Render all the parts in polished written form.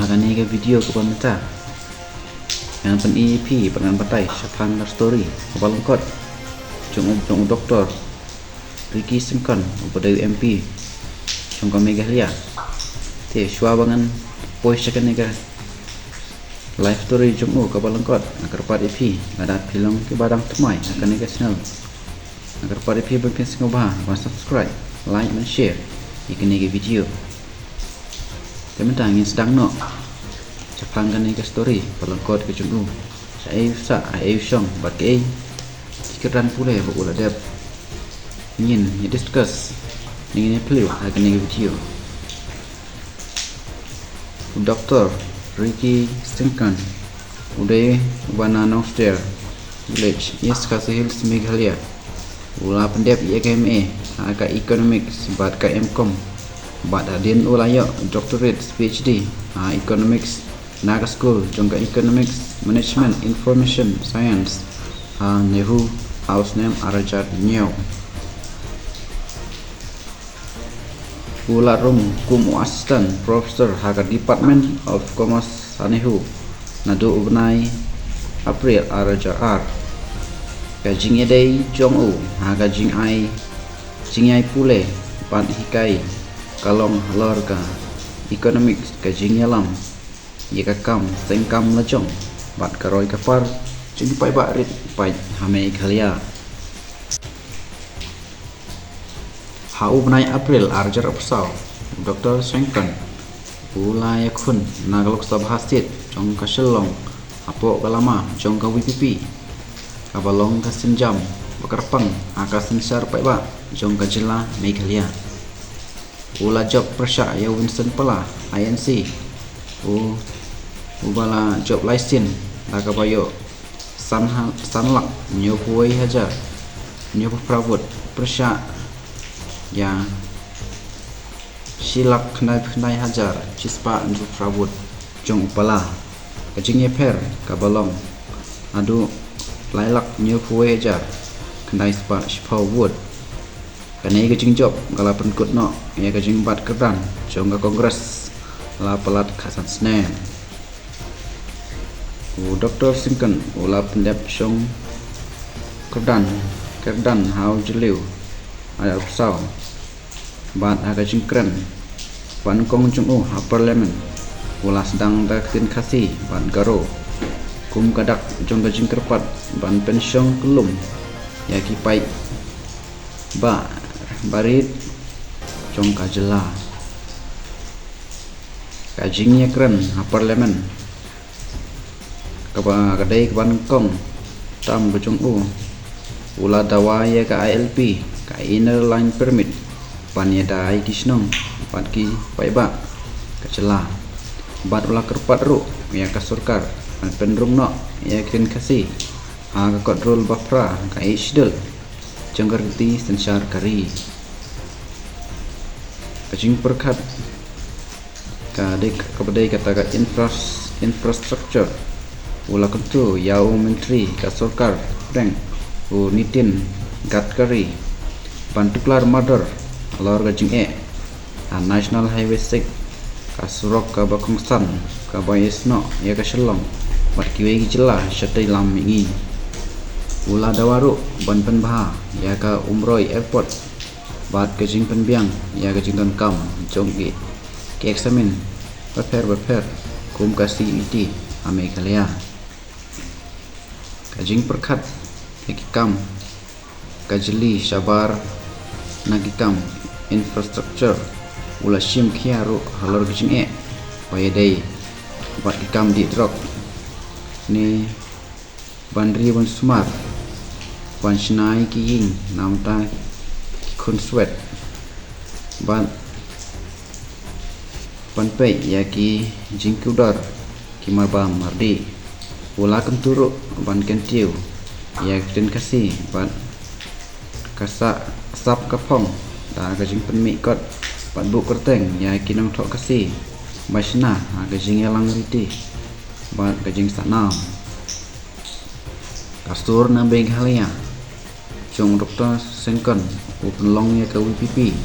akan ke video ke pemerintah yang pen EP pengen batai syafan story kebalengkot jung doktor Ricky Simkan pada UMP jung kami gahlia te shua bangan voice akan ke live story jung kebalengkot agar part EP ada film ke badang temai akan ke channel agar part EP bangkin singobah subscribe like dan share ikan ke video teman-teman yang sedang no capangkan ke story pelengkot ke jumlah saya syong bagai sekiran pula berula dep ingin discuss ingin peluk akan ke video Dr. Ricky Simkan udah wana Northdale Village East Khasi Hills Meghalaya ula pendep IKMA agak economics bat ka MCom bat adin ulaya doctorate PhD economics Naga School jongka economics management information science Nehru house name Arajat Nyau ula rum kum assistant professor haga department of commerce Nehru nadu ubnai April Arajat R kajing edai jong haga jing ai pule pan hikai kalong lorga economics kajing yalam jika kam tengkam lejong bat karoi kapar jing pai barit pai hame khalia hau benai April arjar apsau Dr. Sengkan ulai kun nagalok sabhasit jong kaselong apo kalama jong ka WPP kabalong kasenjam bakarpang akasensar pai ba jong ka jela Meghalaya ula job persya ya Winston pala INC ubala job license lakabayo sanlak nyopuai hajar nyopu pravut persya ya silak knai hajar cispa nyopu pravut jong upala kajingnya per kabalong adu lailak nyopuai hajar knai spa shipau wood kanai kajing job kala penkut no ya kajing bat keran jong ka kongres la pelat khasan snen Dr. Simkan ula pendep syong kerdan hau jeliu ada usau bat aga jingkren pan kong jung parlimen ula sedang dakin kasih ban garo kum kadak jong ka jingkerpat ban pensyong kelum ya kipai ba barit jong ka jela kajingnya keren parlimen kaba kadai keban kong tam bejong ula dawaya ka ILP ka inner line permit panya dai kisnong pat ki paiba kacela bat ula kerpat ru ya ka surkar pan penrum no ya kin kasih ka control bafra ka isdel janggarti sensar kari kajing perkat ka dek kabadai kata ka infrastructure ula kentu yau menteri ka surkar rank Nitin Gadkari pantuklar mother lor gajing national highway 6 ka surok ka bakongsan ka bayesno ya ka shelong bat kiwe gijela shatai lam mingi ula dawaru ban penbah ya ka umroi airport bat gajing penbiang ya gajing don kam jonggi ke eksamen beper kum ka CET Meghalaya kajing perkat ekikam kajeli sabar nagikam infrastructure ula sim khiaru halor gijing payadai bat ikam di drop ni bandri ban sumar ban snai kiying namta kun sweat ban panpe yaki jingkudar kimarbang mardi ula kenturu ban kentiu ya kin kasih ban kasa sap kapong da gajing penmi kot ban bu kerteng ya kinang thok kasih basna gajing yalang riti ban gajing sanam kasur na Meghalaya jong Dr. Sengkan upenlong ya ke WPP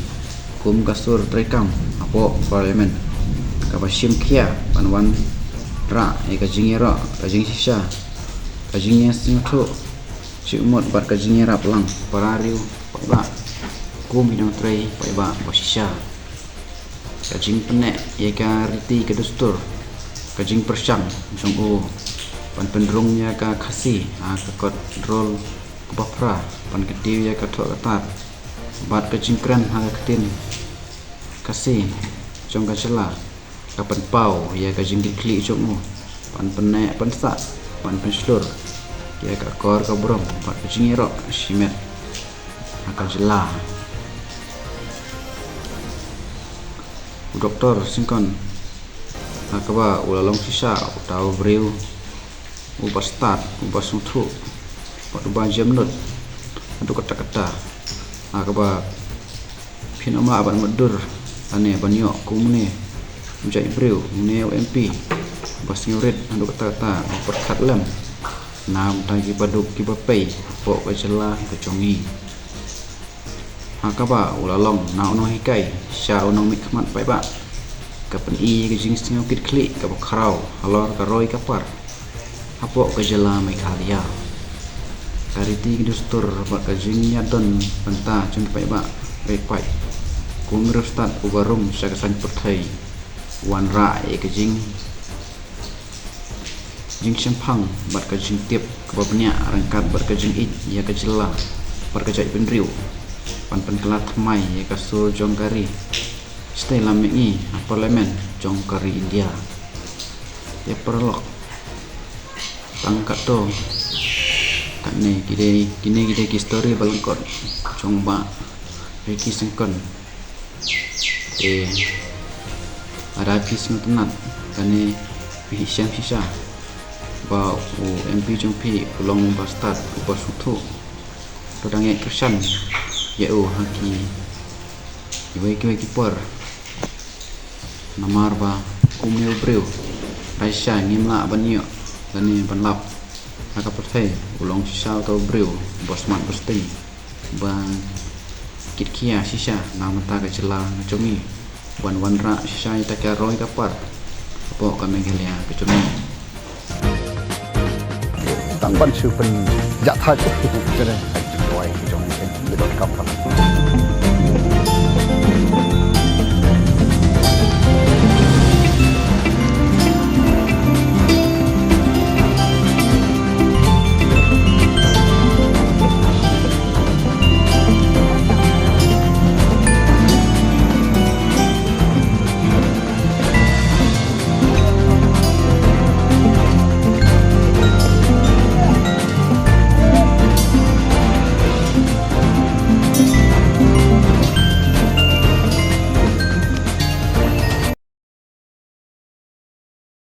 kum kasur trekam apo parlimen kapa shim kia pan wan ra ka jingera ka jing shisha ka jingnya singtho chimot bat ka jingera pelang parariu ba kum bidang tray ba shisha ka jing pene ka riti ka dustur ka jing persang jong o pan pendrungnya ka khasi ka kot roll ka bapra pan ketiu ya ka thok katat bat ka jing kran ha ketin kasi jong ka chela kapan pau ya ka jing klik jong mo pan pene pan sa pan penslur ya ka kor ka brom pat ka jing ro shimet akan jela doktor singkon akaba ulalong sisa utau breu ubastat ubasuthu pat uba jamnut adu kata-kata akaba pinoma aban medur ane banyo kumne menjadi breu ne MP bas ngurit adu kata-kata perkat lem nam tagi paduk ki bapai pok ka jela ka congi akaba ulalong na ono hikai sha ono mikmat pai ba ka pen i ka jing sing kit klik ka bakrau alor ka roi ka par apo ka jela mai khalia kariti ki dustur ba ka jing yadon penta chun pai ba pai kumrustat ubarum sha ka san perthai wan ra ka jing sempang bat ka jing tip ka babnya rangkat bat ka jing it ya ka jela par ka jai penriu pan kelat mai ya ka sur jongkari stay lami i parlemen jongkari India ya perlok tangkat to kane kide ki story balengkot jongba reki sengkon ada pis ngutenat kane pihisyam sisa ba u MP jongpi ulong bastad ubasuthu todang kersan ya haki iwai kipor namar ba kumne breu raisha ngimla banyo dani banlap aka perthai ulong sisa to breu bosmat bosting bang kitkia sisa namata ka jela ngacomi wan ra sisa ita ka roi kapar apo ka megelia kecomi tang ban su pen ja tha chu chu ne ai chu roi ke jong chen le dot kam